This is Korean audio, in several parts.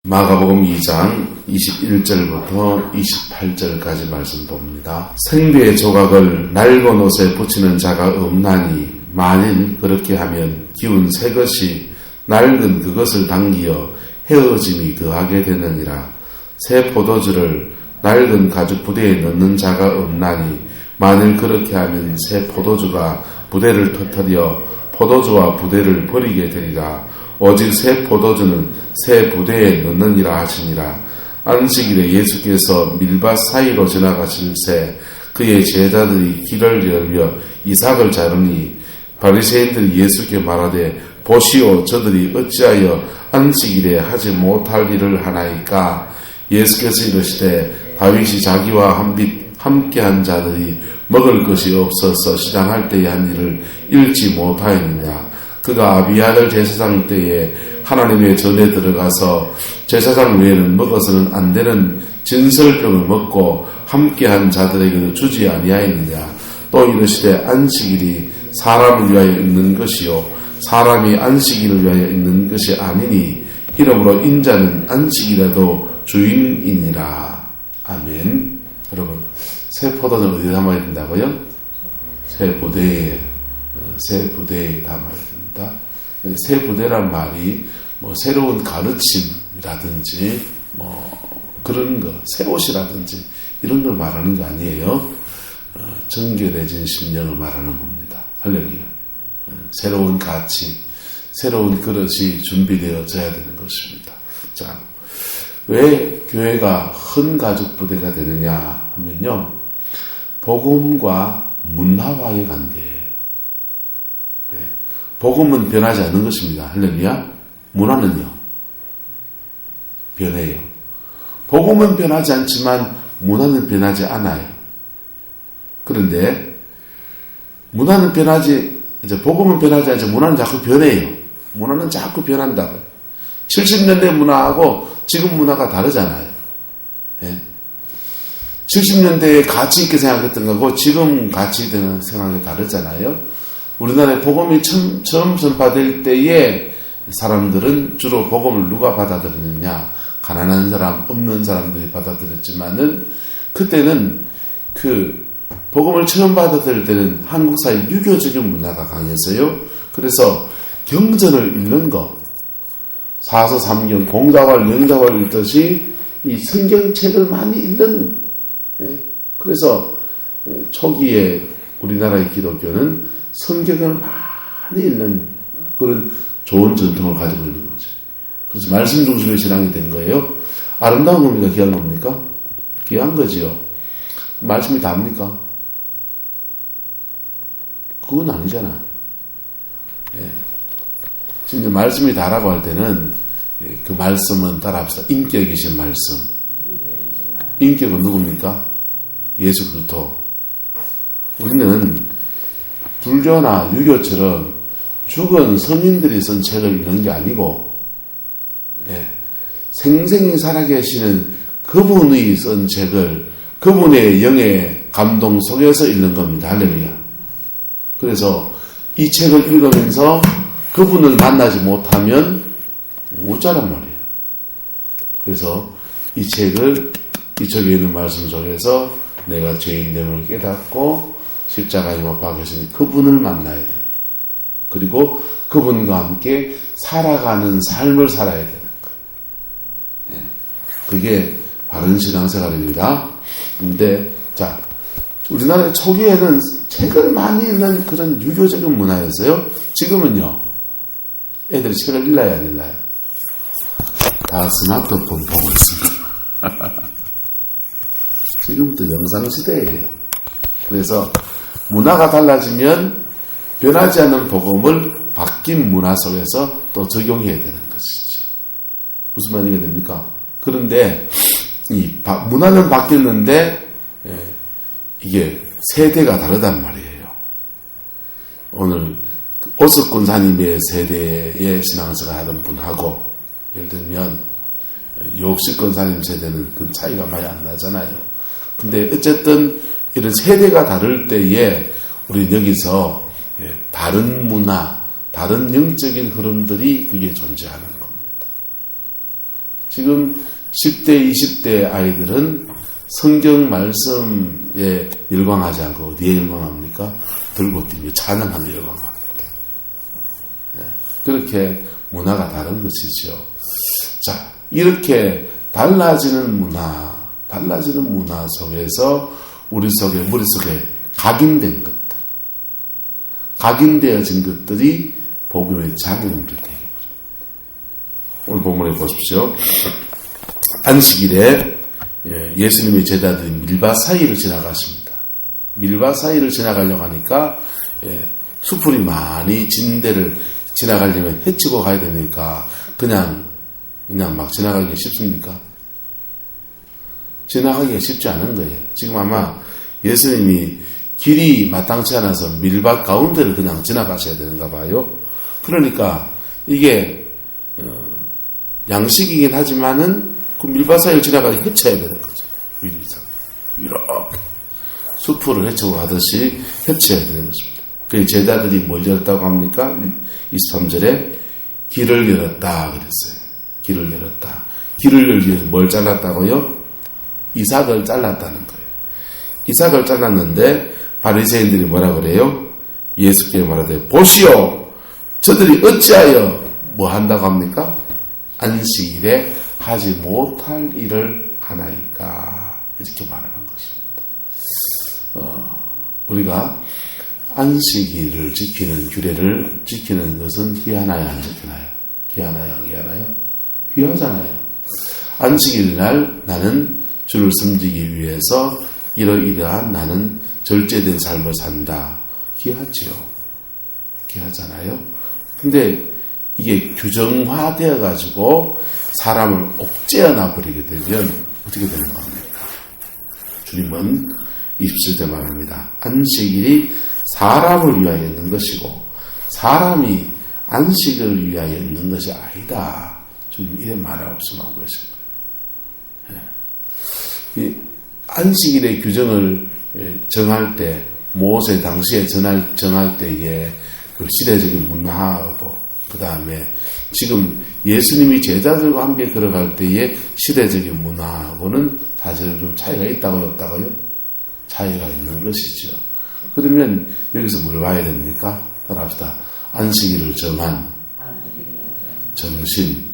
마가복음 2장 21절부터 28절까지 말씀 봅니다. 생비의 조각을 낡은 옷에 붙이는 자가 없나니 만일 그렇게 하면 기운 새 것이 낡은 그것을 당기어 헤어짐이 더하게 되느니라. 새 포도주를 낡은 가죽 부대에 넣는 자가 없나니 만일 그렇게 하면 새 포도주가 부대를 터뜨려 포도주와 부대를 버리게 되리라. 오직 새 포도주는 새 부대에 넣느니라 하시니라. 안식일에 예수께서 밀밭 사이로 지나가실 새 그의 제자들이 길을 열며 이삭을 자르니 바리새인들이 예수께 말하되 보시오 저들이 어찌하여 안식일에 하지 못할 일을 하나이까. 예수께서 이르시되 다윗이 자기와 함께한 자들이 먹을 것이 없어서 시장할 때에 한 일을 읽지 못하였느냐. 그가 아비아들 제사장 때에 하나님의 전에 들어가서 제사장 외에는 먹어서는 안 되는 진설병을 먹고 함께한 자들에게도 주지 아니하였느냐. 또 이르시되 안식일이 사람을 위하여 있는 것이요 사람이 안식일을 위하여 있는 것이 아니니 이러므로 인자는 안식일에도 주인이니라. 아멘. 여러분, 새 포도는 어디에 담아야 된다고요? 새 부대에 담아야 된다. 새 부대란 말이 새로운 가르침이라든지 그런 거, 새 옷이라든지 이런 걸 말하는 게 아니에요. 정결해진 심령을 말하는 겁니다. 할렐루야. 새로운 가치, 새로운 그릇이 준비되어져야 되는 것입니다. 자, 왜 교회가 헌 가죽 부대가 되느냐 하면요, 복음과 문화와의 관계예요. 복음은 변하지 않는 것입니다. 할렐루야. 문화는요, 변해요. 복음은 변하지 않지만 문화는 변하지 않아요. 그런데 복음은 변하지 않지만 문화는 자꾸 변해요. 문화는 자꾸 변한다고요. 70년대 문화하고 지금 문화가 다르잖아요. 70년대에 가치 있게 생각했던 거고 지금 가치 있게 생각이 다르잖아요. 우리나라에 복음이 처음 전파될 때에 사람들은 주로 복음을 누가 받아들였느냐, 가난한 사람, 없는 사람들이 받아들였지만은 그때는 복음을 처음 받아들일 때는 한국 사회 유교적인 문화가 강해서요. 그래서 경전을 읽는 거, 사서 삼경, 공자왈, 영자왈 읽듯이 이 성경책을 많이 읽는, 그래서 초기에 우리나라의 기독교는 성경을 많이 읽는 그런 좋은 전통을 가지고 있는 거죠. 그래서 말씀 중심의 신앙이 된 거예요. 아름다운 겁니까? 귀한 겁니까? 귀한 거지요. 말씀이 답니까? 그건 아니잖아. 진짜 말씀이 다라고 할 때는 그 말씀은 따라합시다. 인격이신 말씀. 인격은 누굽니까? 예수 그리스도. 우리는 불교나 유교처럼 죽은 성인들이 쓴 책을 읽는 게 아니고 생생히 살아계시는 그분이 쓴 책을 그분의 영의 감동 속에서 읽는 겁니다. 할렐루야. 그래서 이 책을 읽으면서 그분을 만나지 못하면 못 자란 말이에요. 그래서 이 책을 이 책에 있는 말씀 속에서 내가 죄인됨을 깨닫고 십자가에 못 박으시니 그분을 만나야 돼. 그리고 그분과 함께 살아가는 삶을 살아야 되는 거예요. 그게 바른 신앙생활입니다. 근데 자, 우리나라 초기에는 책을 많이 읽는 그런 유교적인 문화였어요. 지금은요, 애들이 책을 읽어야 안 읽어요? 다 스마트폰 보고 있습니다. 지금부터 영상시대예요. 그래서 문화가 달라지면 변하지 않는 복음을 바뀐 문화 속에서 또 적용해야 되는 것이죠. 무슨 말이 됩니까? 그런데 문화는 바뀌었는데 이게 세대가 다르단 말이에요. 오늘 오석군 사님의 세대의 신앙생활 하던 분하고 예를 들면 욕식권 사님 세대는 그 차이가 많이 안 나잖아요. 근데 어쨌든 이런 세대가 다를 때에 우리 여기서 다른 문화, 다른 영적인 흐름들이 그게 존재하는 겁니다. 지금 10대, 20대 아이들은 성경 말씀에 열광하지 않고 어디에 열광합니까? 들고 뛰며 찬양하는 열광합니다. 그렇게 문화가 다른 것이죠. 자, 이렇게 달라지는 문화 속에서 우리 속에, 머릿속에 각인된 것들, 각인되어진 것들이 복음의 장애물이 되게 버립니다. 오늘 본문에 보십시오. 안식일에 예수님의 제자들이 밀밭 사이를 지나가십니다. 밀밭 사이를 지나가려고 하니까 수풀이 많이 진 데를 지나가려면 헤치고 가야 되니까 그냥 막 지나가기가 쉽습니까? 지나가기가 쉽지 않은 거예요. 지금 아마 예수님이 길이 마땅치 않아서 밀밭 가운데를 그냥 지나가셔야 되는가 봐요. 그러니까 이게 양식이긴 하지만은 그 밀밭 사이를 지나가기 헤쳐야 되는 거죠. 이렇게 수풀을 헤치고 가듯이 헤쳐야 되는 것입니다. 그 제자들이 뭘 열었다고 합니까? 23절에 길을 열었다 그랬어요. 길을 열었다. 길을 열기 위해서 뭘 잘랐다고요? 이삭을 잘랐다는 거예요. 이삭을 잘랐는데 바리새인들이 뭐라 그래요? 예수께 말하되 보시오, 저들이 어찌하여 뭐 한다고 합니까? 안식일에 하지 못할 일을 하나이까, 이렇게 말하는 것입니다. 우리가 안식일을 지키는 규례를 지키는 것은 희한하야 안 지키나요? 희한하요? 귀하잖아요. 안식일 날 나는 주를 섬기기 위해서 이러이러한 나는 절제된 삶을 산다. 귀하지요. 귀하잖아요. 근데 이게 규정화되어 가지고 사람을 옥죄어 놔버리게 되면 어떻게 되는 겁니까? 주님은 27절 말합니다. 안식일이 사람을 위하여 있는 것이고 사람이 안식을 위하여 있는 것이 아니다. 주님 이런 말을 없음하고 계신 거예요. 이 안식일의 규정을 정할 때, 모세 당시에 정할 때에 그 시대적인 문화하고 그 다음에 지금 예수님이 제자들과 함께 걸어갈 때의 시대적인 문화하고는 사실 좀 차이가 있다고요, 없다고요? 차이가 있는 것이죠. 그러면 여기서 뭘 봐야 됩니까? 따라합시다. 안식일을 정한 정신,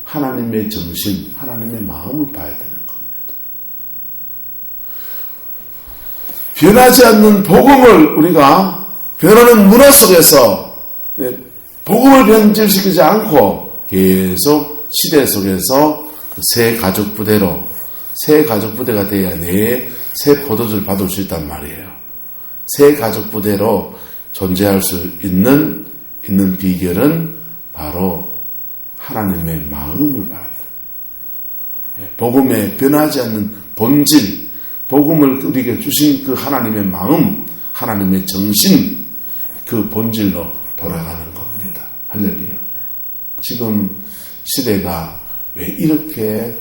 하나님의 정신, 하나님의 마음을 봐야 되는 겁니다. 변하지 않는 복음을 우리가 변하는 문화 속에서 복음을 변질시키지 않고 계속 시대 속에서 새 가족 부대로, 새 가족 부대가 돼야 내 새 포도주를 받을 수 있단 말이에요. 새 가족 부대로 존재할 수 있는 비결은 바로 하나님의 마음을 봐야 돼요. 복음에 변하지 않는 본질, 복음을 우리에게 주신 그 하나님의 마음, 하나님의 정신, 그 본질로 돌아가는 겁니다. 할렐루야. 지금 시대가 왜 이렇게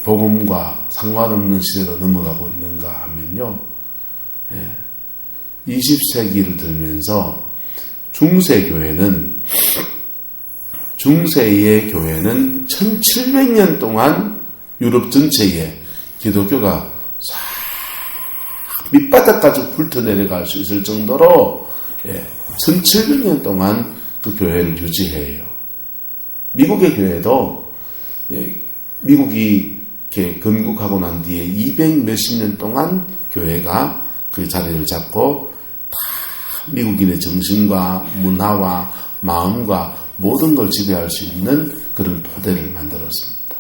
복음과 상관없는 시대로 넘어가고 있는가 하면요. 20세기를 들면서 중세의 교회는 1700년 동안 유럽 전체에 기독교가 밑바닥까지 훑어내려갈 수 있을 정도로 1700년 동안 그 교회를 유지해요. 미국의 교회도 미국이 이렇게 건국하고 난 뒤에 200 몇십 년 동안 교회가 그 자리를 잡고 다 미국인의 정신과 문화와 마음과 모든 걸 지배할 수 있는 그런 토대를 만들었습니다.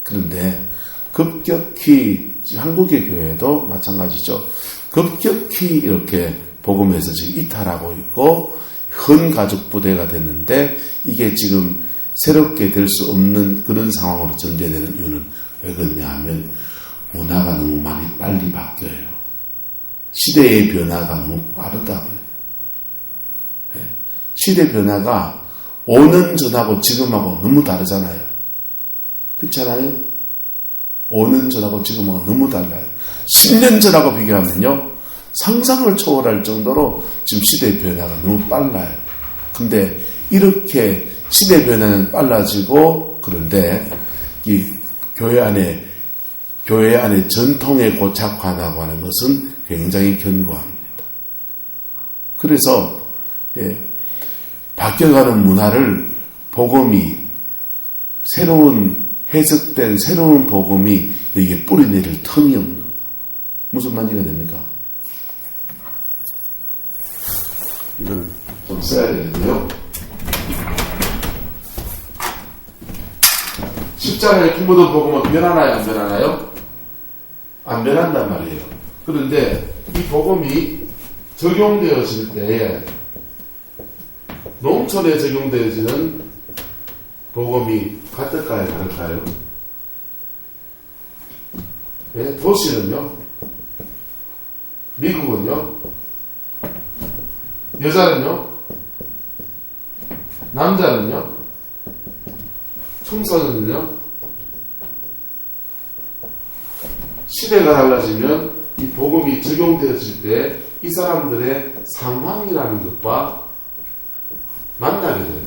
그런데 급격히 한국의 교회도 마찬가지죠. 급격히 이렇게 복음에서 지금 이탈하고 있고 헌 가족 부대가 됐는데 이게 지금 새롭게 될 수 없는 그런 상황으로 전개되는 이유는 왜 그러냐 하면 문화가 너무 많이 빨리 바뀌어요. 시대의 변화가 너무 빠르다고요. 시대 변화가 5년 전하고 지금하고 너무 다르잖아요. 그렇잖아요? 5년 전하고 지금하고 너무 달라요. 10년 전하고 비교하면요. 상상을 초월할 정도로 지금 시대의 변화가 너무 빨라요. 근데 이렇게 시대 변화는 빨라지고 그런데 이 교회 안에 전통에 고착화하고 하는 것은 굉장히 견고합니다. 그래서 바뀌어가는 문화를 복음이 새로운 해석된 새로운 복음이 여기에 뿌리내릴 틈이 없는 무슨 말인가 됩니까? 이걸 좀 써야 되는데요. 십자가에 품어둔 복음은 변하나요? 안 변하나요? 안 변한단 말이에요. 그런데 이 복음이 적용되어질 때에 농촌에 적용되어지는 복음이 같을까요? 다를까요? 네, 도시는요? 미국은요? 여자는요? 남자는요? 청소년은요? 시대가 달라지면 이 복음이 적용되어질 때 이 사람들의 상황이라는 것과 만나게 돼요.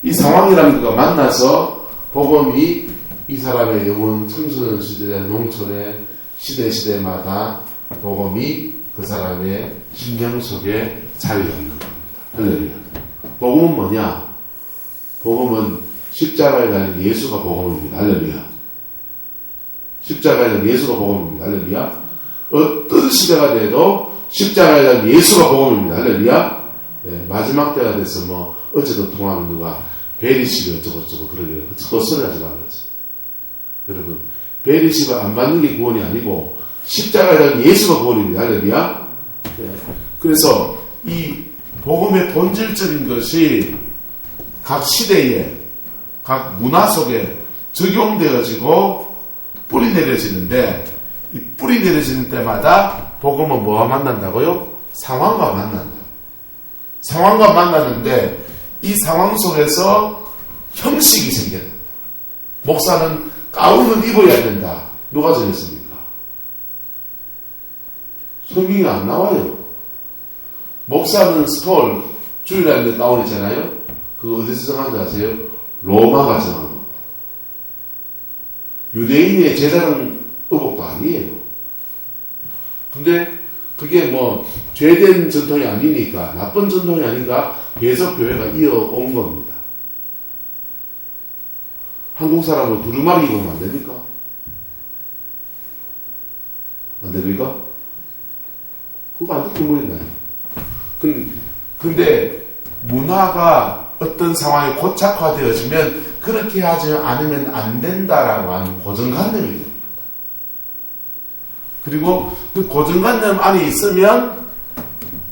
이 상황이라는 것과 만나서 복음이 이 사람의 영혼, 청소년 시대, 농촌의 시대마다 복음이 그 사람의 심령 속에 자리 잡는 겁니다. 할렐루야. 복음은 뭐냐? 복음은 십자가에 달린 예수가 복음입니다. 할렐루야. 십자가에 달린 예수가 복음입니다. 할렐루야. 어떤 시대가 돼도 십자가에 달린 예수가 복음입니다. 할렐루야. 네, 마지막 때가 돼서 뭐 어제도 통하면 누가 베리십이 어쩌고저쩌고 그러길래 헛소리 하지 말았지. 여러분, 베리십을 안 받는 게 구원이 아니고 십자가에 달린 예수가 구원입니다. 할렐루야. 네, 그래서 이 복음의 본질적인 것이 각 시대에 각 문화 속에 적용되어지고 뿌리 내려지는데 이 뿌리 내려지는 때마다 복음은 뭐와 만난다고요? 상황과 만난다. 상황과 만나는데 이 상황 속에서 형식이 생겨난다. 목사는 가운을 입어야 된다. 누가 정했습니까? 성경이 안 나와요. 목사는 스톨, 주일날에 가운이잖아요. 그거 어디서 정한 줄 아세요? 로마가 정한 겁니다. 유대인의 제사장 의복도 아니에요. 근데 그게 뭐 죄된 전통이 아니니까, 나쁜 전통이 아닌가 계속 교회가 이어온 겁니다. 한국 사람은 두루마리 입으면 안 됩니까? 안 됩니까? 그거 안 듣고 보이나요? 근데 문화가 어떤 상황에 고착화되어지면 그렇게 하지 않으면 안 된다라고 하는 고정관념이 됩니다. 그리고 그 고정관념 안에 있으면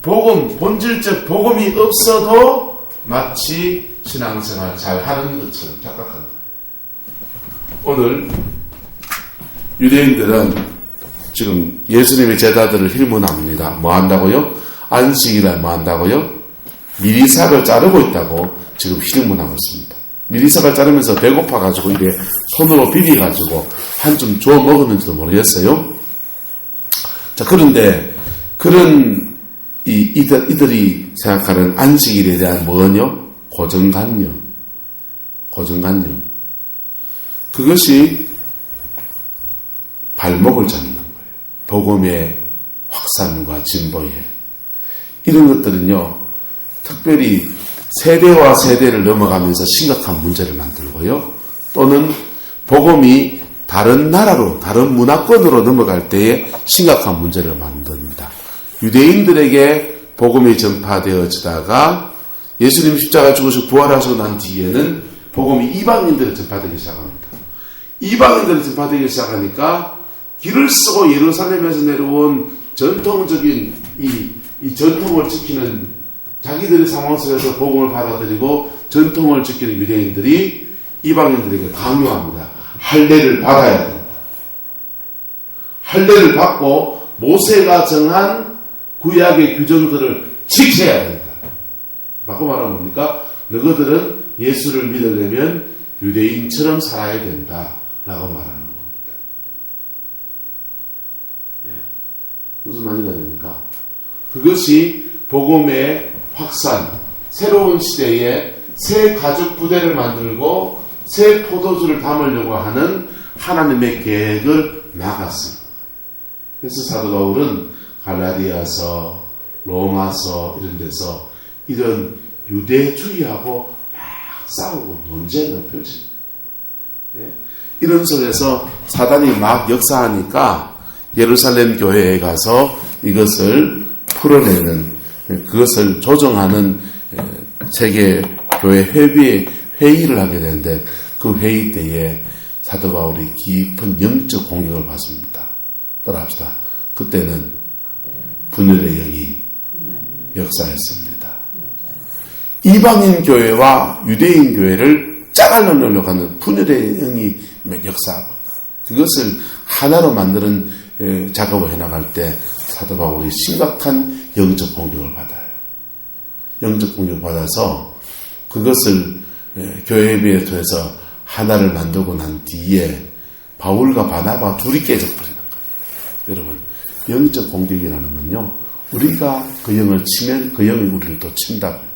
본질적 복음이 없어도 마치 신앙생활 잘 하는 것처럼 착각합니다. 오늘 유대인들은 지금 예수님의 제자들을 힐문합니다. 뭐 한다고요? 안식일에 뭐 한다고요? 미리삭을 자르고 있다고 지금 힐문하고 있습니다. 미리삭을 자르면서 배고파가지고 이게 손으로 비비가지고 한줌 주워 먹었는지도 모르겠어요. 자, 그런데 그런 이들이 생각하는 안식일에 대한 뭐냐? 고정관념. 그것이 발목을 잡는 거예요. 복음의 확산과 진보에. 이런 것들은요, 특별히 세대와 세대를 넘어가면서 심각한 문제를 만들고요. 또는 복음이 다른 나라로, 다른 문화권으로 넘어갈 때에 심각한 문제를 만듭니다. 유대인들에게 복음이 전파되어지다가 예수님 십자가에 죽으시고 부활하시고 난 뒤에는 복음이 이방인들에 전파되기 시작합니다. 이방인들에 전파되기 시작하니까 길을 쓰고 예루살렘에서 내려온 전통적인 이 전통을 지키는 자기들의 상황 속에서 복음을 받아들이고 전통을 지키는 유대인들이 이방인들에게 강요합니다. 할례를 받아야 된다. 할례를 받고 모세가 정한 구약의 규정들을 지켜야 된다. 바꿔 말하면 뭡니까? 너희들은 예수를 믿으려면 유대인처럼 살아야 된다. 라고 말하는 겁니다. 예. 무슨 말인가 됩니까? 그것이 복음의 확산, 새로운 시대에 새 가죽 부대를 만들고 새 포도주를 담으려고 하는 하나님의 계획을 막았습니다. 그래서 사도 바울은 갈라디아서, 로마서 이런 데서 이런 유대주의하고 막 싸우고 논쟁을 펼칩니다. 예? 이런 속에서 사단이 막 역사하니까 예루살렘 교회에 가서 이것을 풀어내는, 그것을 조정하는 세계 교회 회의를 하게 되는데, 그 회의 때에 사도 바울이 깊은 영적 공격을 받습니다. 따라합시다. 그때는 분열의 영이 역사했습니다. 이방인 교회와 유대인 교회를 짜갈려놓으려고 하는 분열의 영이 역사하고, 그것을 하나로 만드는 작업을 해나갈 때 사도 바울이 심각한 영적 공격을 받아요. 영적 공격을 받아서 그것을 교회에 통해서 하나를 만들고 난 뒤에 바울과 바나바 둘이 깨져버리는 거예요. 여러분, 영적 공격이라는 건요, 우리가 그 영을 치면 그 영이 우리를 또 친다고요.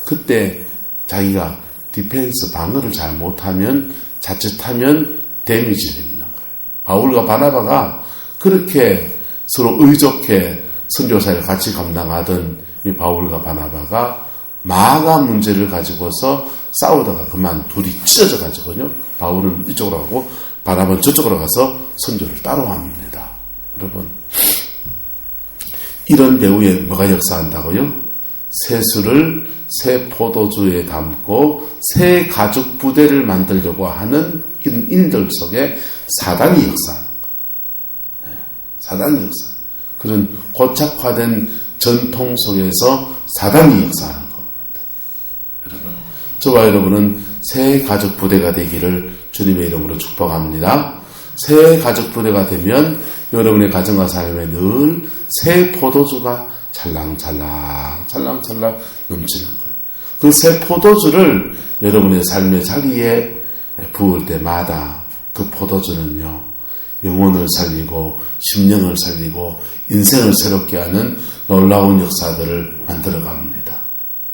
그때 자기가 디펜스 방어를 잘 못하면, 자칫하면 데미지를 입는 거예요. 바울과 바나바가 그렇게 서로 의좋게 선교사를 같이 감당하던 이 바울과 바나바가 마가 문제를 가지고서 싸우다가 그만 둘이 찢어져 가지고요, 바울은 이쪽으로 가고 바나바는 저쪽으로 가서 선교를 따로 합니다. 여러분, 이런 배후에 뭐가 역사한다고요? 새 술을 새 포도주에 담고 새 가죽 부대를 만들려고 하는 이런 일들 속에 사단이 역사하는 거예요. 사단이 역사. 그런 고착화된 전통 속에서 사단이 역사하는 겁니다. 여러분, 저와 여러분은 새 가죽 부대가 되기를 주님의 이름으로 축복합니다. 새 가죽 부대가 되면 여러분의 가정과 삶에 늘 새 포도주가 찰랑찰랑 넘치는 거예요. 그 새 포도주를 여러분의 삶의 자리에 부을 때마다 그 포도주는요, 영혼을 살리고 심령을 살리고 인생을 새롭게 하는 놀라운 역사들을 만들어갑니다.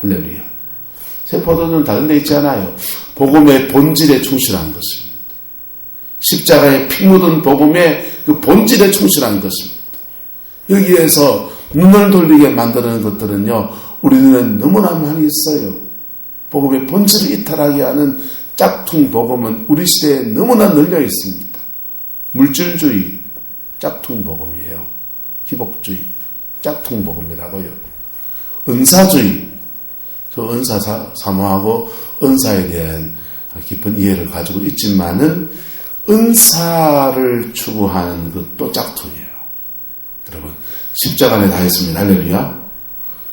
할렐루야. 새 포도주는 다른 데 있지 않아요. 복음의 본질에 충실한 것입니다. 십자가에 피 묻은 복음의 그 본질에 충실한 것입니다. 여기에서 눈을 돌리게 만드는 것들은요, 우리 눈에 너무나 많이 있어요. 복음의 본질을 이탈하게 하는 짝퉁 복음은 우리 시대에 너무나 널려 있습니다. 물질주의, 짝퉁 복음이에요. 기복주의, 짝퉁 복음이라고요. 은사주의, 저 은사 사모하고 은사에 대한 깊은 이해를 가지고 있지만은 은사를 추구하는 것도 짝퉁이에요. 여러분, 십자가 안에 다 있습니다. 할렐루야.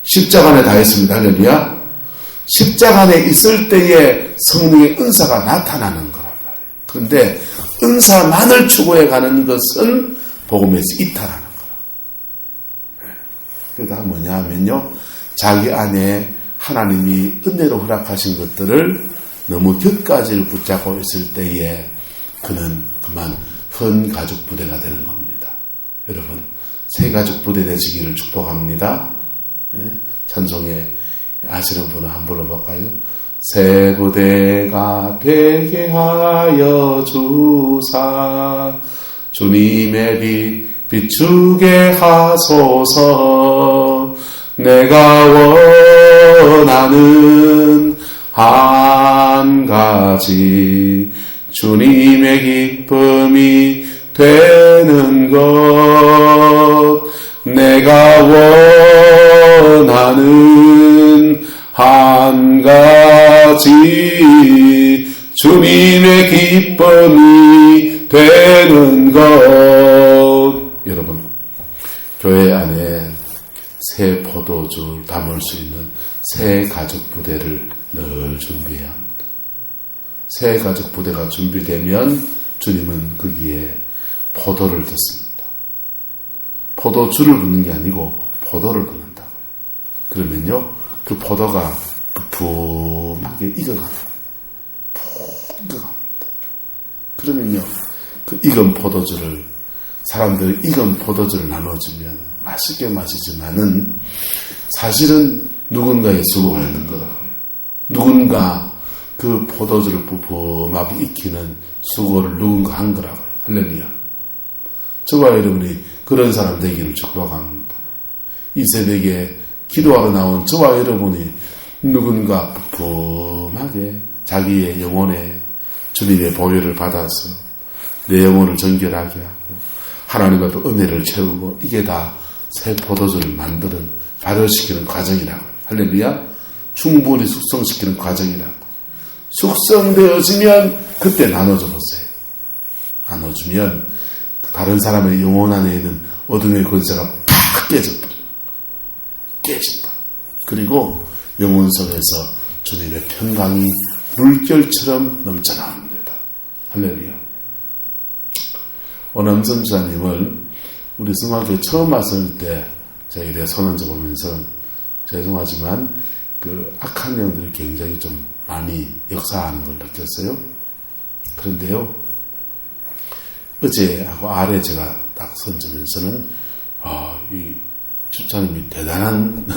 십자가 안에 다 있습니다. 할렐루야. 십자가 안에 있을 때에 성령의 은사가 나타나는 거란 말이에요. 그런데 은사만을 추구해 가는 것은 복음에서 이탈하는 거예요. 그러니까 뭐냐 하면요, 자기 안에 하나님이 은혜로 허락하신 것들을 너무 곁가지를 붙잡고 있을 때에 그는 그만 헌 가죽 부대가 되는 겁니다. 여러분, 새 가죽 부대 되시기를 축복합니다. 네? 찬송에 아시는 분은 한번 불러볼까요? 새 부대가 되게 하여 주사 주님의 빛 비추게 하소서. 내가 원하는 한 가지 주님의 기쁨이 되는 것. 내가 원하는 한 가지 주님의 기쁨이 되는 것. 여러분, 교회 안에 새 포도주 담을 수 있는 새 가죽 부대를 늘 준비해야 합니다. 새 가죽 부대가 준비되면 주님은 거기에 포도를 넣습니다. 포도주를 붓는 게 아니고 포도를 붓는다고요. 그러면요, 그 포도가 부품하게 익어갑니다. 푹 익어갑니다. 그러면요, 그 익은 포도주를, 사람들이 익은 포도주를 나눠주면 맛있게 마시지만은 사실은 누군가의 수고가 있는 거라고요. 누군가 그 포도주를 뿜뿜하게 익히는 수고를 누군가 한 거라고요. 할렐루야. 저와 여러분이 그런 사람 되기를 축복합니다. 이 새벽에 기도하러 나온 저와 여러분이 누군가 뿜뿜하게 자기의 영혼에 주님의 보혈을 받아서 내 영혼을 정결하게 하고 하나님과 또 은혜를 채우고 이게 다 새 포도주를 만드는 발효시키는 과정이라고. 할렐루야. 충분히 숙성시키는 과정이라고. 숙성되어지면 그때 나눠줘 보세요. 나눠주면 다른 사람의 영혼 안에 있는 어둠의 권세가 팍 깨져버려. 깨진다. 그리고 영혼 속에서 주님의 평강이 물결처럼 넘쳐나옵니다. 할렐루야. 오남선 지사님을 우리 성화교회 처음 왔을 때 제가 이래 손 얹어보면서 죄송하지만 그 악한 영들이 굉장히 좀 많이 역사하는 걸 느꼈어요. 그런데요, 어제하고 아래 제가 딱 선지면서는 이 집사님이 대단한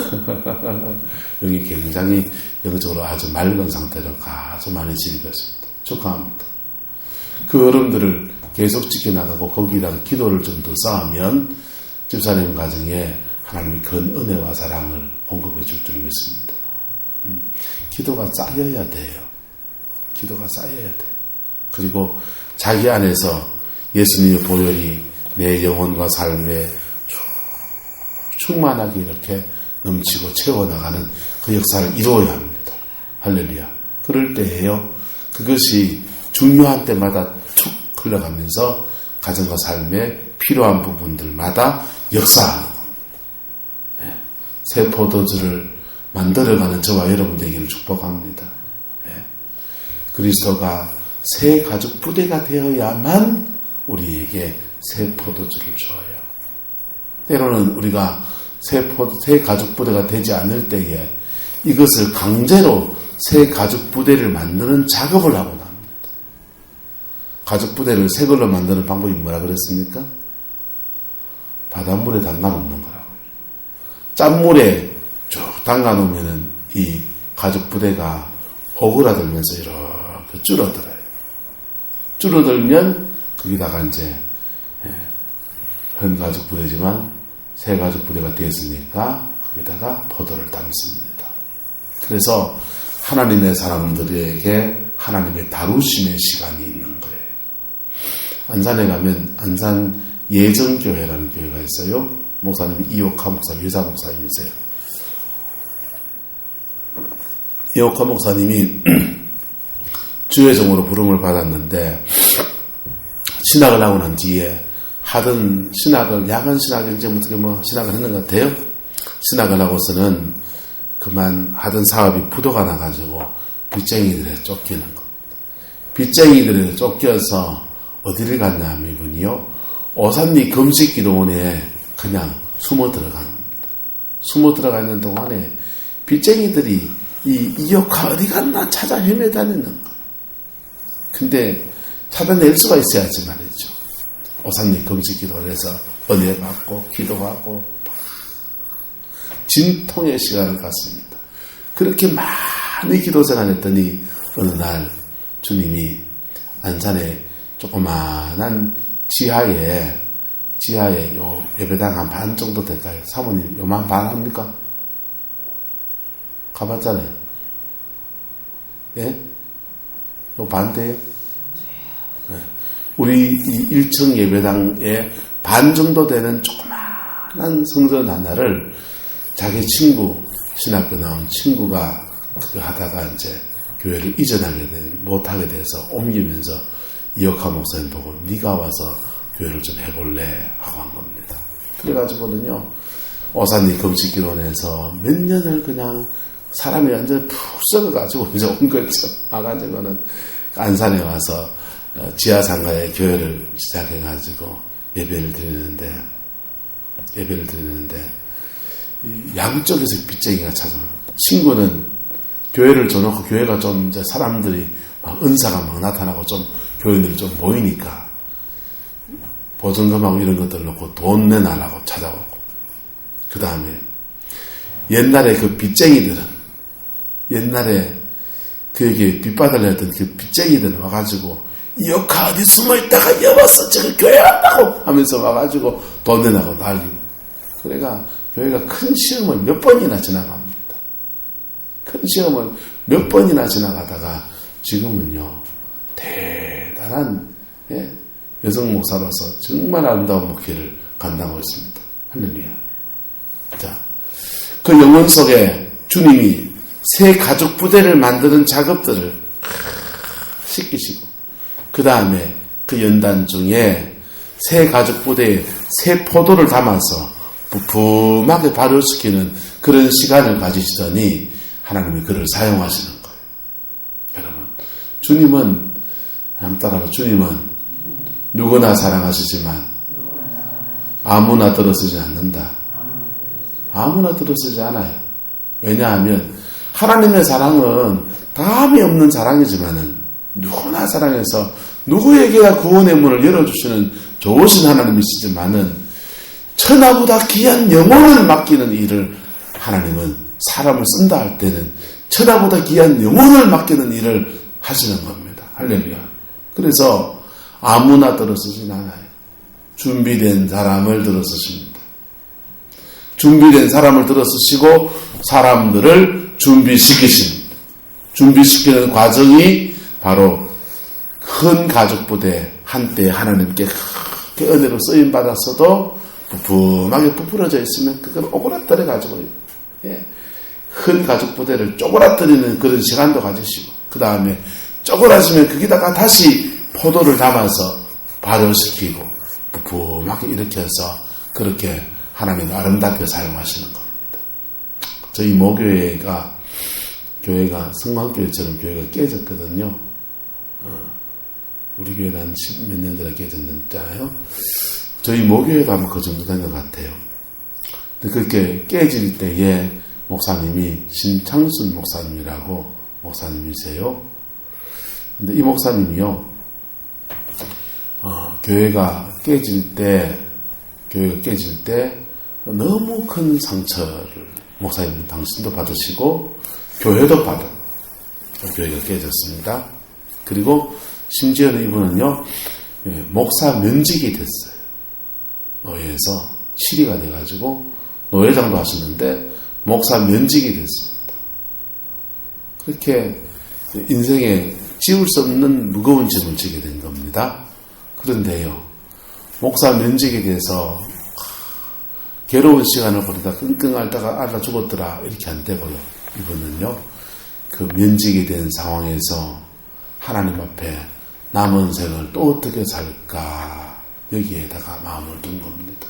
영이 굉장히 영적으로 아주 맑은 상태로 아주 많이 진입했습니다. 축하합니다. 그 어른들을 계속 지켜나가고 거기다가 기도를 좀 더 쌓으면 집사님 가정에 하나님이 큰 은혜와 사랑을 공급해 줄 줄 믿습니다. 기도가 쌓여야 돼요. 기도가 쌓여야 돼요. 그리고 자기 안에서 예수님의 보혈이 내 영혼과 삶에 충만하게 이렇게 넘치고 채워나가는 그 역사를 이루어야 합니다. 할렐루야. 그럴 때에요. 그것이 중요한 때마다 툭 흘러가면서 가정과 삶에 필요한 부분들마다 역사하는 겁니다. 네. 새 포도주를 만들어가는 저와 여러분 되기를 축복합니다. 네. 그리스도가 새 가죽 부대가 되어야만 우리에게 새 포도주를 줘요. 때로는 우리가 새 가죽 부대가 되지 않을 때에 이것을 강제로 새 가죽 부대를 만드는 작업을 하고 납니다. 가죽 부대를 새 걸로 만드는 방법이 뭐라 그랬습니까? 바닷물에 담가 놓는 거라고요. 짠물에 쭉 담가 놓으면은 이 가죽 부대가 오그라들면서 이렇게 줄어들어요. 줄어들면 거기다가 이제 현 가죽 부대지만 새 가죽 부대가 되었으니까 거기다가 포도를 담습니다. 그래서 하나님의 사람들에게 하나님의 다루심의 시간이 있는 거예요. 안산에 가면 안산 예정교회라는 교회가 있어요. 목사님이 이옥하 목사님, 여사 목사님이세요. 이옥하 목사님이 주회종으로 부름을 받았는데 신학을 하고 난 뒤에 하던 신학을 야간 신학인지 어떻게 신학을 했는 것 같아요. 신학을 하고서는 그만 하던 사업이 부도가 나가지고 빚쟁이들에 쫓기는 거. 빚쟁이들에 쫓겨서 어디를 갔냐 하면 이분이요. 오산리 금식기도원에 그냥 숨어 들어간 겁니다. 숨어 들어가 있는 동안에 빚쟁이들이 이 이옥화 어디 갔나 찾아 헤매다니는 거예요. 근데 찾아낼 수가 있어야지 말이죠. 오산리 금식기도원에서 은혜 받고 기도하고 진통의 시간을 갖습니다. 그렇게 많이 기도 생활했더니 어느 날 주님이 안산에 조그마한 지하에 요 예배당 한 반 정도 될까요? 사모님 요만 반 합니까? 가봤잖아요. 예? 요 반 돼요? 네. 우리 이 1층 예배당에 반 정도 되는 조그마한 성전 하나를 자기 친구, 신학교 나온 친구가 그거 하다가 이제 교회를 못하게 돼서 옮기면서 이옥하 목사님 보고 네가 와서 교회를 좀 해볼래 하고 한 겁니다. 그래가지고는요 오산리 금식기도원에서 몇 년을 그냥 사람이 완전 푹 썩어가지고 이제 온 거죠. 와가지고는 안산에 와서 지하상가에 교회를 시작해가지고 예배를 드리는데 양쪽에서 빚쟁이가 찾아와요. 친구는 교회를 줘놓고 교회가 좀 이제 사람들이 막 은사가 막 나타나고 좀 교인들이 좀 모이니까 보증금하고 이런 것들 놓고 돈 내놔라고 찾아오고, 그 다음에 옛날에 그 빚쟁이들은 옛날에 그에게 빚받으려 했던 그 빚쟁이들 와가지고 이 역하 어디 숨어있다가 여봤어 지금 교회 왔다고 하면서 와가지고 돈 내라고 난리고. 그러니까 교회가 큰 시험을 몇 번이나 지나갑니다. 큰 시험을 몇 번이나 지나가다가 지금은요 대단한 여성 목사로서 정말 아름다운 목회를 감당하고 있습니다. 할렐루야. 자, 그 영혼 속에 주님이 새 가죽 부대를 만드는 작업들을 시키시고 그 다음에 그 연단 중에 새 가죽 부대에 새 포도를 담아서 부품하게 발효시키는 그런 시간을 가지시더니 하나님이 그를 사용하시는 거예요. 여러분, 주님은 한번 따라서 주님은 누구나 사랑하시지만 아무나 들어서지 않는다. 아무나 들어서지 않아요. 왜냐하면 하나님의 사랑은 다함이 없는 사랑이지만은 누구나 사랑해서 누구에게나 구원의 문을 열어주시는 좋으신 하나님이시지만은 천하보다 귀한 영혼을 맡기는 일을 하나님은 사람을 쓴다 할 때는 천하보다 귀한 영혼을 맡기는 일을 하시는 겁니다. 할렐루야. 그래서 아무나 들어서진 않아요. 준비된 사람을 들어서십니다. 준비된 사람을 들어서시고 사람들을 준비시키십니다. 준비시키는 과정이 바로 큰 가죽부대 한때 하나님께 크게 은혜로 쓰임받았어도 부품하게 부풀어져 있으면 그걸 오그라뜨려 가지고 큰 가죽부대를 쪼그라뜨리는 그런 시간도 가지시고 그 다음에 쪼그라지면 거기다가 다시 포도를 담아서 발효시키고 부품하게 일으켜서 그렇게 하나님 아름답게 사용하시는 겁니다. 저희 모교회가 성광교회처럼 교회가 깨졌거든요. 우리 교회는 한 10몇 년 전에 깨졌는데요. 저희 모교회도 아마 그 정도 된 것 같아요. 근데 그렇게 깨질 때에 목사님이 신창순 목사님이라고 목사님이세요. 근데 이 목사님이요, 교회가 깨질 때 너무 큰 상처를 목사님 당신도 받으시고 교회도 받은 교회가 깨졌습니다. 그리고 심지어는 이분은요 목사 면직이 됐어요. 노예에서 실의가 돼가지고 노회장도 하시는데 목사 면직이 됐습니다. 그렇게 인생에 지울 수 없는 무거운 짐을 지게 된 겁니다. 그런데요 목사 면직이 돼서 괴로운 시간을 보내다 끙끙 앓다가 앓아 죽었더라 이렇게 안 되고요. 이분은요 그 면직이 된 상황에서 하나님 앞에 남은 생을 또 어떻게 살까 여기에다가 마음을 둔 겁니다.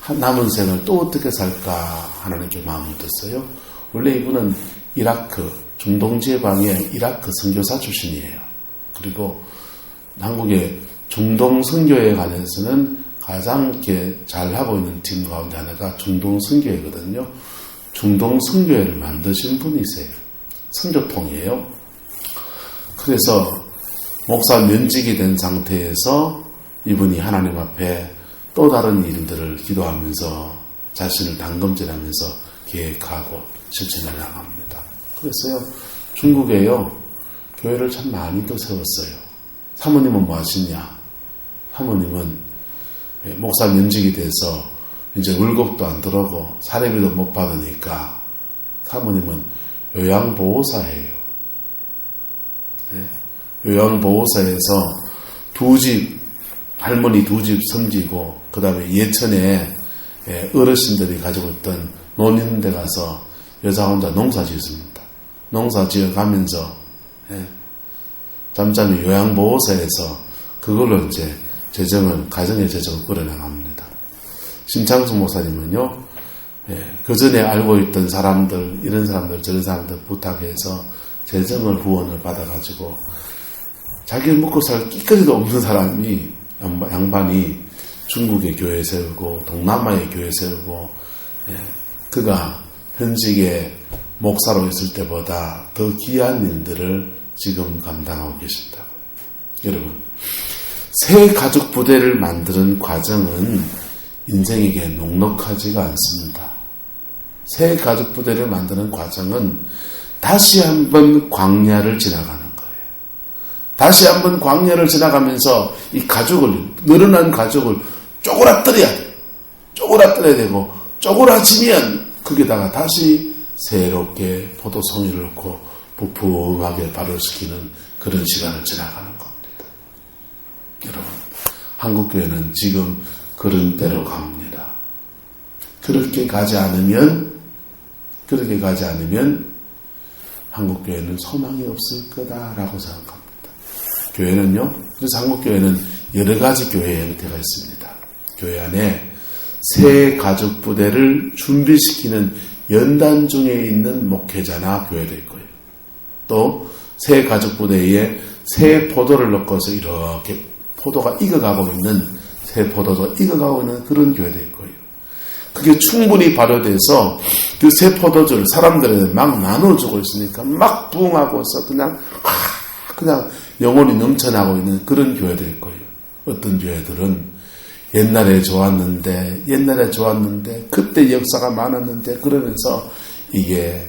남은 생을 또 어떻게 살까 하나님께 마음을 뒀어요. 원래 이분은 이라크 중동 지방의 이라크 선교사 출신이에요. 그리고 한국의 중동 선교에 관해서는 가장 이렇게 잘하고 있는 팀 가운데 하나가 중동 선교회거든요. 중동 선교회를 만드신 분이세요. 선교통이에요. 그래서 목사 면직이 된 상태에서 이분이 하나님 앞에 또 다른 일들을 기도하면서 자신을 단검질하면서 계획하고 실천해 나갑니다. 그래서요 중국에요 교회를 참 많이 또 세웠어요. 사모님은 뭐 하시냐? 사모님은 목사 면직이 돼서 이제 월급도 안 들어오고 사례비도 못 받으니까 사모님은 요양보호사예요. 요양보호사에서 할머니 두 집 섬기고 그 다음에 예천에 어르신들이 가지고 있던 논 있는 데 가서 여자 혼자 농사 짓습니다. 농사 지어 가면서 잠잠히 요양보호사에서 그걸로 이제 가정의 재정을 끌어나갑니다. 신창수 목사님은요, 그 전에 알고 있던 사람들, 이런 사람들, 저런 사람들 부탁해서 재정을 후원을 받아가지고 자기를 먹고 살 끼거리도 없는 사람이 양반이 중국의 교회 세우고 동남아의 교회 세우고 그가 현직의 목사로 있을 때보다 더 귀한 일들을 지금 감당하고 계신다고요. 여러분, 새 가죽 부대를 만드는 과정은 인생에게 녹록하지가 않습니다. 새 가죽 부대를 만드는 과정은 다시 한번 광야를 지나가는 거예요. 다시 한번 광야를 지나가면서 이 가죽을, 늘어난 가죽을 쪼그라뜨려야 돼. 쪼그라뜨려야 되고, 쪼그라지면 거기다가 다시 새롭게 포도송이를 넣고 부풀하게 발효시키는 그런 시간을 지나가는 겁니다. 여러분, 한국교회는 지금 그런 때로 갑니다. 그렇게 가지 않으면 한국교회는 소망이 없을 거다라고 생각합니다. 교회는요, 그래서 한국교회는 여러 가지 교회 형태가 있습니다. 교회 안에 새 가족 부대를 준비시키는 연단 중에 있는 목회자나 교회도 있고요. 또 새 가족 부대에 새 포도를 넣고서 이렇게 포도가 익어가고 있는, 새 포도가 익어가고 있는 그런 교회도 있고요. 그게 충분히 발효돼서 그 새 포도주를 사람들에게 막 나눠주고 있으니까 막 부흥하고서 그냥 영혼이 넘쳐나고 있는 그런 교회도 있고요. 어떤 교회들은 옛날에 좋았는데 그때 역사가 많았는데 그러면서 이게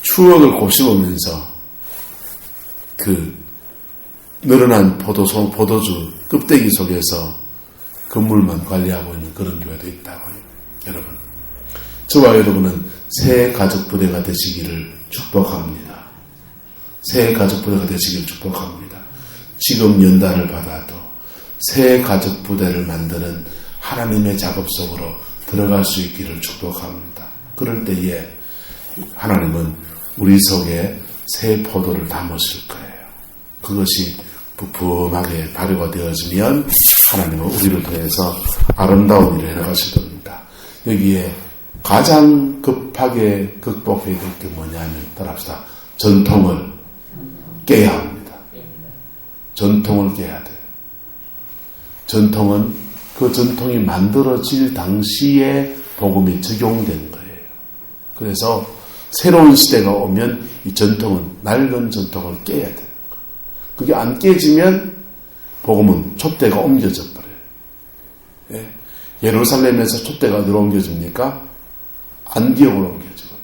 추억을 곱씹으면서 그 늘어난 포도주 껍데기 속에서 건물만 관리하고 있는 그런 교회도 있다고요. 여러분, 저와 여러분은 새 가족 부대가 되시기를 축복합니다. 새 가족 부대가 되시기를 축복합니다. 지금 연단을 받아도 새 가족 부대를 만드는 하나님의 작업 속으로 들어갈 수 있기를 축복합니다. 그럴 때에 하나님은 우리 속에 새 포도를 담으실 거예요. 그것이 부품하게 발효가 되어지면 하나님은 우리를 통해서 아름다운 일을 해나가실 겁니다. 여기에 가장 급하게 극복해야 될 게 뭐냐면, 따라합시다. 전통을 깨야 합니다. 전통을 깨야 돼요. 전통은 그 전통이 만들어질 당시에 복음이 적용된 거예요. 그래서 새로운 시대가 오면 이 전통은, 낡은 전통을 깨야 돼요. 그게 안 깨지면 복음은 촛대가 옮겨져 버려요. 예? 예루살렘에서 촛대가 어디로 옮겨집니까? 안디옥으로 옮겨지고,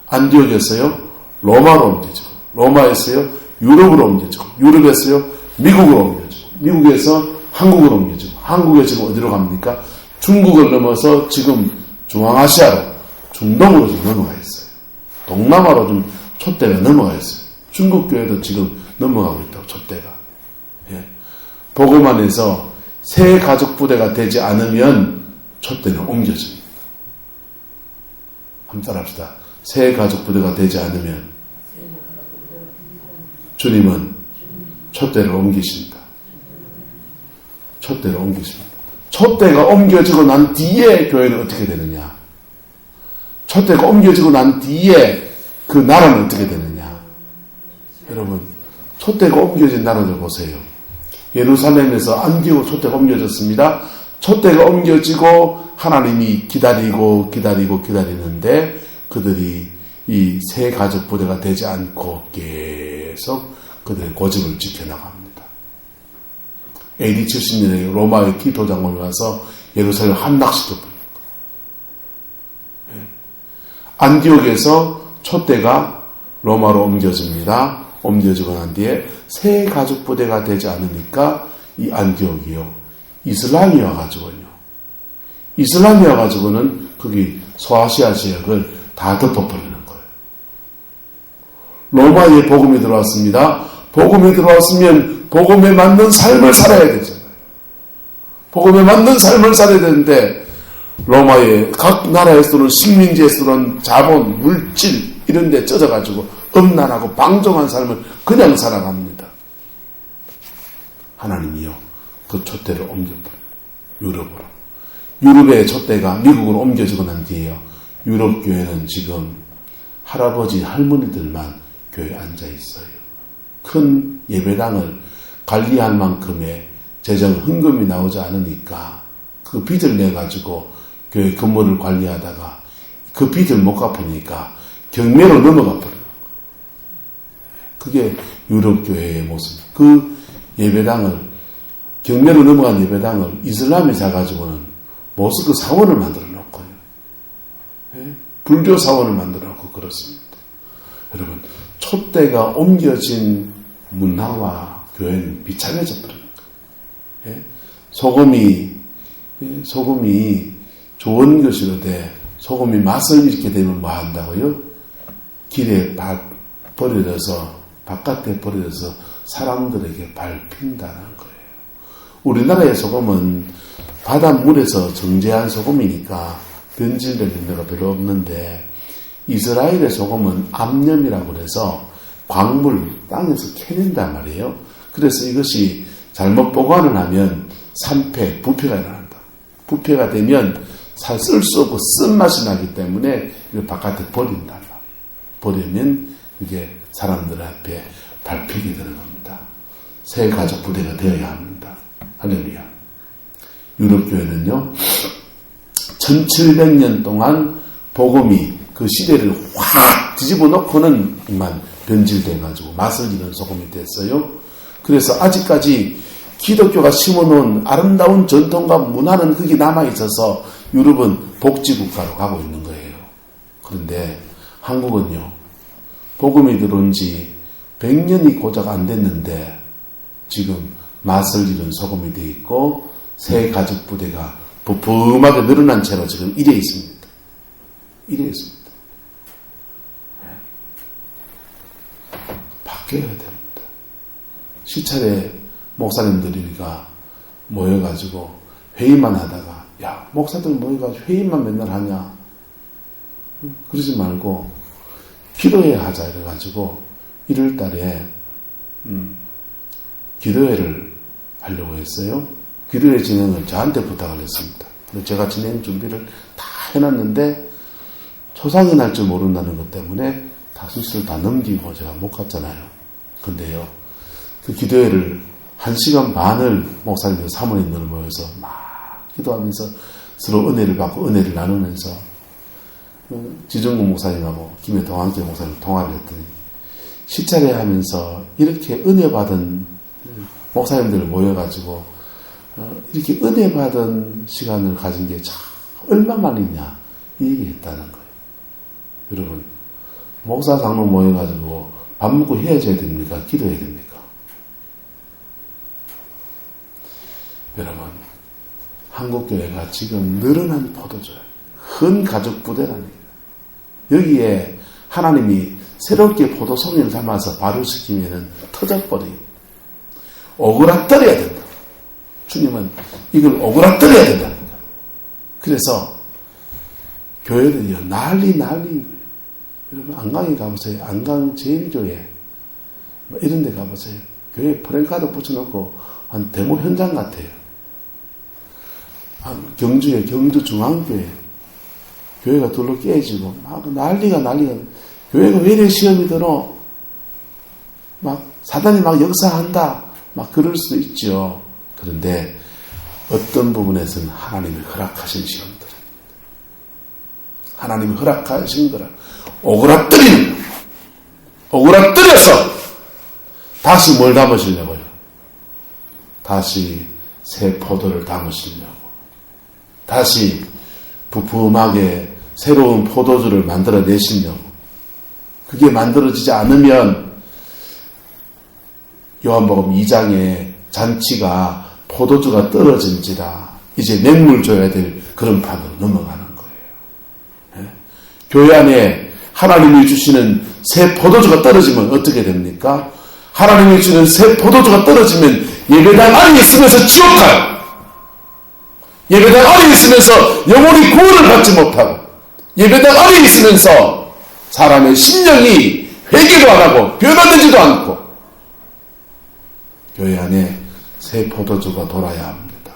안디옥에서요 로마로 옮겨지고, 로마에서요 유럽으로 옮겨지고, 유럽에서요 미국으로 옮겨지고, 미국에서 한국으로 옮겨지고, 한국에 지금 어디로 갑니까? 중국을 넘어서 지금 중앙아시아로, 중동으로 좀 넘어가 있어요. 동남아로 좀 촛대가 넘어가 있어요. 중국 교회도 지금 넘어가고 있다고, 촛대가. 예. 복음 안에서 새 가족 부대가 되지 않으면 촛대는 옮겨집니다. 한번 따라합시다. 새 가족 부대가 되지 않으면 주님은 촛대를 옮기십니다. 촛대를 옮기십니다. 촛대가 옮겨지고 난 뒤에 교회는 어떻게 되느냐? 촛대가 옮겨지고 난 뒤에 그 나라는 어떻게 되느냐? 여러분, 촛대가 옮겨진 나라를 보세요. 예루살렘에서 안디옥 촛대가 옮겨졌습니다. 촛대가 옮겨지고 하나님이 기다리는데 그들이 이 새 가족 부대가 되지 않고 계속 그들의 고집을 지켜나갑니다. AD 70년에 로마의 티토 장군이 와서 예루살렘을 함락시켜버립니다. 안디옥에서 촛대가 로마로 옮겨집니다. 옮겨지고 난 뒤에 새 가족 부대가 되지 않으니까 이 안디옥이요, 이슬람이 와가지고요. 이슬람이 와가지고는 거기 소아시아 지역을 다 덮어버리는 거예요. 로마에 복음이 들어왔습니다. 복음이 들어왔으면 복음에 맞는 삶을 살아야 되잖아요. 복음에 맞는 삶을 살아야 되는데 로마의 각 나라에서는 식민지에서는 자본, 물질 이런 데 쪄져가지고 음란하고 방종한 삶을 그냥 살아갑니다. 하나님이요, 그 촛대를 옮겨버려요. 유럽으로. 유럽의 촛대가 미국으로 옮겨지고 난 뒤에요, 유럽 교회는 지금 할아버지, 할머니들만 교회에 앉아 있어요. 큰 예배당을 관리할 만큼의 재정 헌금이 나오지 않으니까 그 빚을 내가지고 교회 건물을 관리하다가 그 빚을 못 갚으니까 경매로 넘어가 버려요. 그게 유럽 교회의 모습. 그 예배당을, 경매로 넘어간 예배당을 이슬람이 사가지고는 모스크 사원을 만들어 놓고요. 불교 사원을 만들어 놓고 그렇습니다. 여러분, 촛대가 옮겨진 문화와 교회는 비참해져 버립니다. 예? 소금이 좋은 것이로되 소금이 맛을 잃게 되면 뭐 한다고요? 길에 버려져서 바깥에 버려져서 사람들에게 밟힌다는 거예요. 우리나라의 소금은 바닷물에서 정제한 소금이니까 변질될 염려가 별로 없는데 이스라엘의 소금은 암염이라고 해서 광물, 땅에서 캐낸단 말이에요. 그래서 이것이 잘못 보관을 하면 산패, 부패가 일어난다. 부패가 되면 쓸 수 없고 쓴맛이 나기 때문에 이걸 바깥에 버린단 말이에요. 버리면 이게 사람들 앞에 밟히게 되는 겁니다. 새 가족 부대가 되어야 합니다. 할렐루야. 유럽교회는요, 1700년 동안 복음이 그 시대를 확 뒤집어 놓고는 이만 변질돼가지고 맛을 잃은 소금이 됐어요. 그래서 아직까지 기독교가 심어놓은 아름다운 전통과 문화는 거기 남아있어서 유럽은 복지국가로 가고 있는 거예요. 그런데 한국은요, 복음이 들어온 지 100년이 고작 안 됐는데 지금 맛을 잃은 소금이 되어 있고 새 가족 부대가 부품하게 늘어난 채로 지금 이래 있습니다. 이래 있습니다. 바뀌어야 됩니다. 시찰에 목사님들이가 모여가지고 회의만 하다가 야, 목사들 모여가지고 회의만 맨날 하냐? 그러지 말고 기도회에 하자 이래가지고 1월 달에 기도회를 하려고 했어요. 기도회 진행을 저한테 부탁을 했습니다. 제가 진행 준비를 다 해놨는데 초상이 날 줄 모른다는 것 때문에 다 순서를 다 넘기고 제가 못 갔잖아요. 근데요, 그 기도회를 1시간 반을 목사님들, 사모님들 모여서 막 기도하면서 서로 은혜를 받고 은혜를 나누면서 지정국 목사님하고 김해동안교 목사님 통화를 했더니 시찰회 하면서 이렇게 은혜 받은 목사님들 모여가지고 이렇게 은혜 받은 시간을 가진 게 참 얼마만이냐 이 얘기했다는 거예요. 여러분, 목사 장로 모여가지고 밥 먹고 헤어져야 됩니까? 기도해야 됩니까? 여러분, 한국교회가 지금 늘어난 포도주예요. 큰 가족 부대라는 거예요. 여기에 하나님이 새롭게 포도송이를 담아서 발효시키면 터져버려요. 오그라뜨려야 된다. 주님은 이걸 오그라뜨려야 된다는 거예요. 그래서 교회는요, 난리인 거예요. 여러분, 안강에 가보세요. 안강 제일교회 이런 데 가보세요. 교회 프랭카드 붙여놓고 한 데모 현장 같아요. 경주에 경주중앙교회 교회가 둘로 깨지고 막 난리가 교회가 왜 이래 시험이 들어? 막 사단이 막 역사한다. 막 그럴 수도 있죠. 그런데 어떤 부분에서는 하나님이 허락하신 시험들입니다. 하나님이 허락하신 거라 오그라뜨려서 다시 뭘 담으시려고요? 다시 새 포도를 담으시려고. 다시 부품하게 새로운 포도주를 만들어내시려고. 그게 만들어지지 않으면 요한복음 2장에 잔치가 포도주가 떨어진지라 이제 맹물 줘야 될 그런 판으로 넘어가는 거예요. 네? 교회 안에 하나님이 주시는 새 포도주가 떨어지면 어떻게 됩니까? 하나님이 주는 새 포도주가 떨어지면 예배당 안에 있으면서 지옥 가요. 예배당 안에 있으면서 영혼이 구원을 받지 못하고 예배당 안에 있으면서 사람의 심령이 회개도 안 하고 변화되지도 않고 교회 안에 새 포도주가 돌아야 합니다.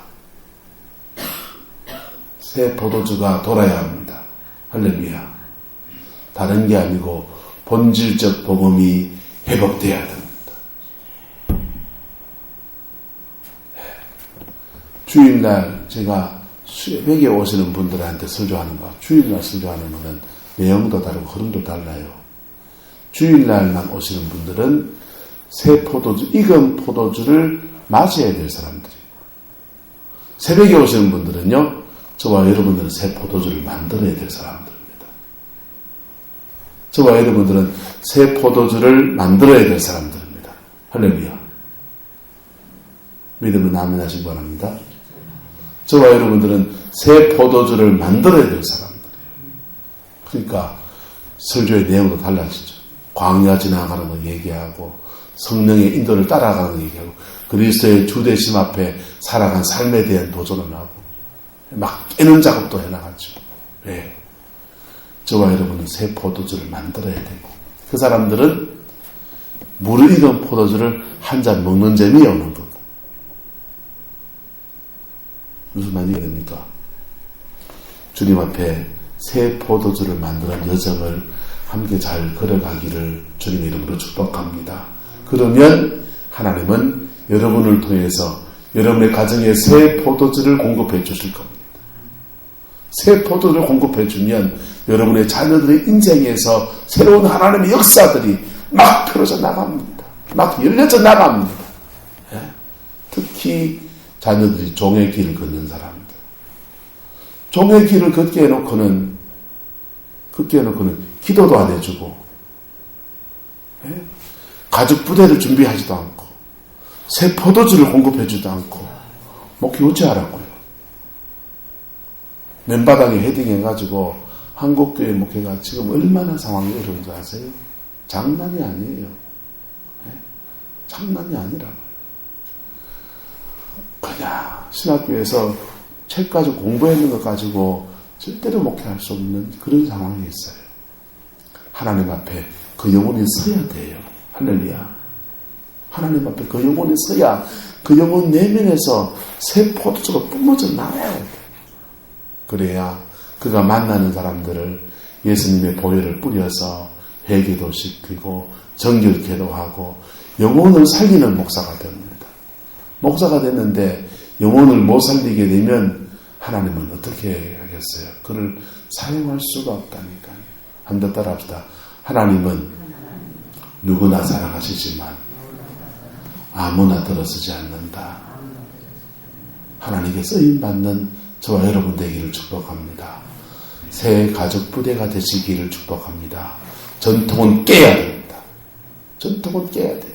새 포도주가 돌아야 합니다. 할렐루야. 다른 게 아니고 본질적 복음이 회복되어야 됩니다. 주일날 제가 회개 오시는 분들한테 설교하는 거, 주일날 설교하는 거는 내용도 다르고 흐름도 달라요. 주일날만 오시는 분들은 새 포도주, 익은 포도주를 마셔야 될 사람들이에요. 새벽에 오시는 분들은요, 저와 여러분들은 새 포도주를 만들어야 될 사람들입니다. 저와 여러분들은 새 포도주를 만들어야 될 사람들입니다. 할렐루야. 믿으면 아멘 하시기 바랍니다. 저와 여러분들은 새 포도주를 만들어야 될 사람들이에요. 그러니까 설교의 내용도 달라지죠. 광야 지나가는 거 얘기하고 성령의 인도를 따라가는 거 얘기하고 그리스도의 주되심 앞에 살아간 삶에 대한 도전을 하고 막 깨는 작업도 해나가죠. 왜? 저와 여러분은 새 포도주를 만들어야 되고 그 사람들은 물을 익은 포도주를 한 잔 먹는 재미에 오는 거고 무슨 말이 됩니까? 주님 앞에 새 포도주를 만드는 여정을 함께 잘 걸어가기를 주님의 이름으로 축복합니다. 그러면 하나님은 여러분을 통해서 여러분의 가정에 새 포도주를 공급해 주실 겁니다. 새 포도주를 공급해 주면 여러분의 자녀들의 인생에서 새로운 하나님의 역사들이 막 펴져져 나갑니다. 막 열려져 나갑니다. 특히 자녀들이 종의 길을 걷는 사람들. 종의 길을 걷게 해놓고는 기도도 안 해주고, 가족 부대를 준비하지도 않고, 새 포도주를 공급해주지도 않고, 목회 어찌하라고요? 맨바닥에 헤딩해가지고, 한국교회 목회가 지금 얼마나 상황이 어려운지 아세요? 장난이 아니에요. 장난이 아니라고요. 그냥 신학교에서 책 가지고 공부했는 것 가지고 절대로 목회할 수 없는 그런 상황이 있어요. 하나님 앞에 그 영혼이 서야 돼요. 할렐루야. 하나님 앞에 그 영혼이 서야 그 영혼 내면에서 새 포도주가 뿜어져 나와야 돼요. 그래야 그가 만나는 사람들을 예수님의 보혈을 뿌려서 회개도 시키고 정결케도 하고 영혼을 살리는 목사가 됩니다. 목사가 됐는데 영혼을 못 살리게 되면 하나님은 어떻게 하겠어요? 그를 사용할 수가 없다니까요. 한번 더 따라합시다. 하나님은 누구나 사랑하시지만 아무나 들어서지 않는다. 하나님께 쓰임받는 저와 여러분 되기를 축복합니다. 새 가족 부대가 되시기를 축복합니다. 전통은 깨야 됩니다. 전통은 깨야 돼요.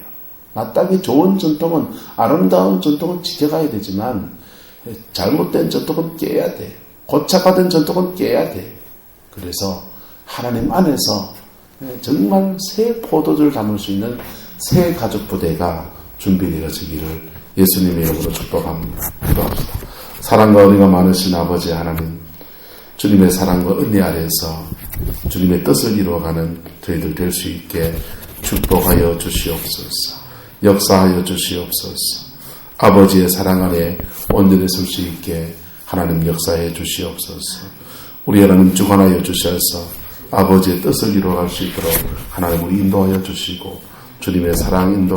마땅히 좋은 전통은, 아름다운 전통은 지켜가야 되지만 잘못된 전통은 깨야 돼요. 고착화된 전통은 깨야 돼요. 그래서 하나님 안에서 정말 새 포도주를 담을 수 있는 새 가족 부대가 준비되어지기를 예수님의 이름으로 축복합니다. 기도합시다. 사랑과 은혜가 많으신 아버지 하나님, 주님의 사랑과 은혜 아래에서 주님의 뜻을 이루어가는 저희들 될 수 있게 축복하여 주시옵소서. 역사하여 주시옵소서. 아버지의 사랑 안에 온전히 설 수 있게 하나님 역사해 주시옵소서. 우리 하나님 주관하여 주셔서 아버지의 뜻을 이루어갈 수 있도록 하나님 우리 인도하여 주시고 주님의 사랑 인도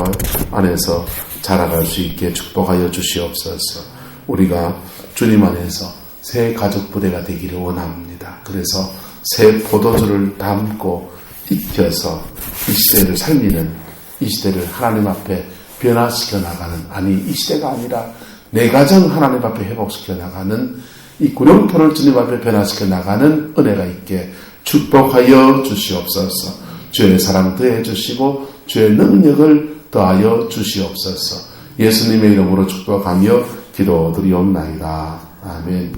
안에서 자라갈 수 있게 축복하여 주시옵소서. 우리가 주님 안에서 새 가족 부대가 되기를 원합니다. 그래서 새 포도주를 담고 익혀서 이 시대를 살리는, 이 시대를 하나님 앞에 변화시켜 나가는, 아니 이 시대가 아니라 내 가정 하나님 앞에 회복시켜 나가는, 이 구룡포를 주님 앞에 변화시켜 나가는 은혜가 있게 축복하여 주시옵소서. 주의 사랑 더해 주시고 주의 능력을 더하여 주시옵소서. 예수님의 이름으로 축복하며 기도드리옵나이다. 아멘.